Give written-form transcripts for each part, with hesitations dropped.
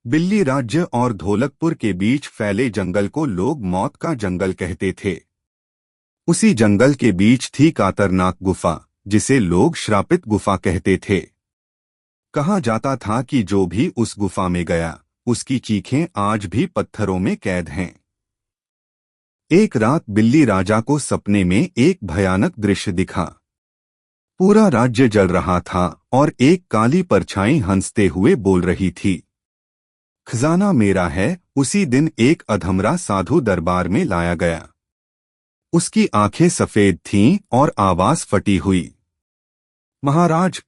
बिल्ली राज्य और धौलकपुर के बीच फैले जंगल को लोग मौत का जंगल कहते थे। उसी जंगल के बीच थी कातरनाक गुफा, जिसे लोग श्रापित गुफा कहते थे। कहा जाता था कि जो भी उस गुफा में गया, उसकी चीखें आज भी पत्थरों में कैद हैं। एक रात बिल्ली राजा को सपने में एक भयानक दृश्य दिखा। पूरा राज्य जल रहा था और एक काली परछाई हंसते हुए बोल रही थी, खजाना मेरा है। उसी दिन एक अधमरा साधु दरबार में लाया गया। उसकी आंखें सफेद थीं और आवाज फटी हुई, महाराज,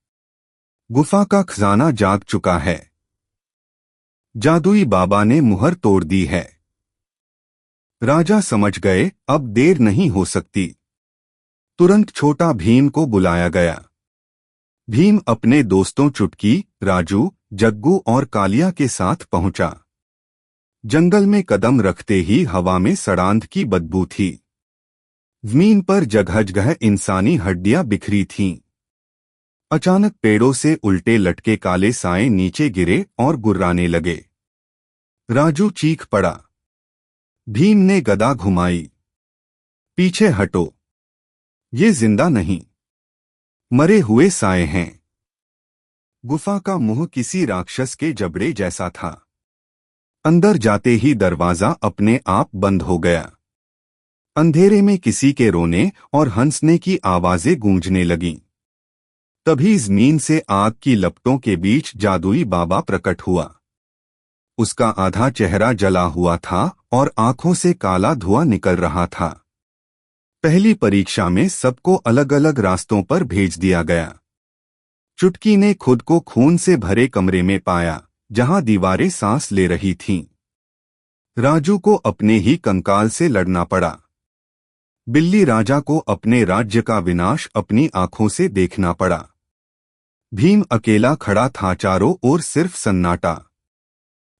गुफा का खजाना जाग चुका है। जादुई बाबा ने मुहर तोड़ दी है। राजा समझ गए, अब देर नहीं हो सकती। तुरंत छोटा भीम को बुलाया गया। भीम अपने दोस्तों चुटकी, राजू, जग्गू और कालिया के साथ पहुंचा। जंगल में कदम रखते ही हवा में सड़ांध की बदबू थी। जमीन पर जगह-जगह इंसानी हड्डियां बिखरी थीं। अचानक पेड़ों से उल्टे लटके काले साए नीचे गिरे और गुर्राने लगे। राजू चीख पड़ा। भीम ने गदा घुमाई, पीछे हटो, ये जिंदा नहीं, मरे हुए साए हैं। गुफा का मुंह किसी राक्षस के जबड़े जैसा था। अंदर जाते ही दरवाजा अपने आप बंद हो गया। अंधेरे में किसी के रोने और हंसने की आवाजें गूंजने लगीं। तभी जमीन से आग की लपटों के बीच जादुई बाबा प्रकट हुआ। उसका आधा चेहरा जला हुआ था और आंखों से काला धुआं निकल रहा था। पहली परीक्षा में सबको अलग अलग रास्तों पर भेज दिया गया। चुटकी ने खुद को खून से भरे कमरे में पाया, जहां दीवारें सांस ले रही थीं। राजू को अपने ही कंकाल से लड़ना पड़ा। बिल्ली राजा को अपने राज्य का विनाश अपनी आंखों से देखना पड़ा। भीम अकेला खड़ा था, चारों ओर सिर्फ सन्नाटा।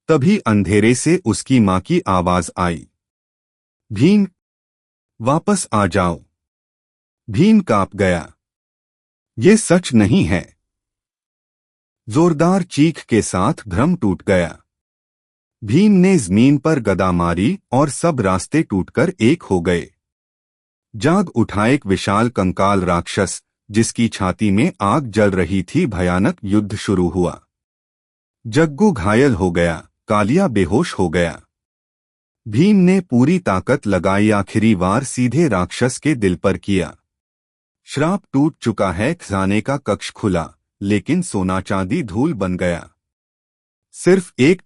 तभी अंधेरे से उसकी मां की आवाज आई, भीम, वापस आ जाओ। भीम कांप गया, ये सच नहीं है। जोरदार चीख के साथ भ्रम टूट गया। भीम ने जमीन पर गदा मारी और सब रास्ते टूटकर एक हो गए। जाग उठा एक विशाल कंकाल राक्षस, जिसकी छाती में आग जल रही थी। भयानक युद्ध शुरू हुआ। जग्गू घायल हो गया, कालिया बेहोश हो गया। भीम ने पूरी ताकत लगाई, आखिरी वार सीधे राक्षस के दिल पर किया। श्राप टूट चुका है। खजाने का कक्ष खुला, लेकिन सोना चांदी धूल बन गया। सिर्फ एक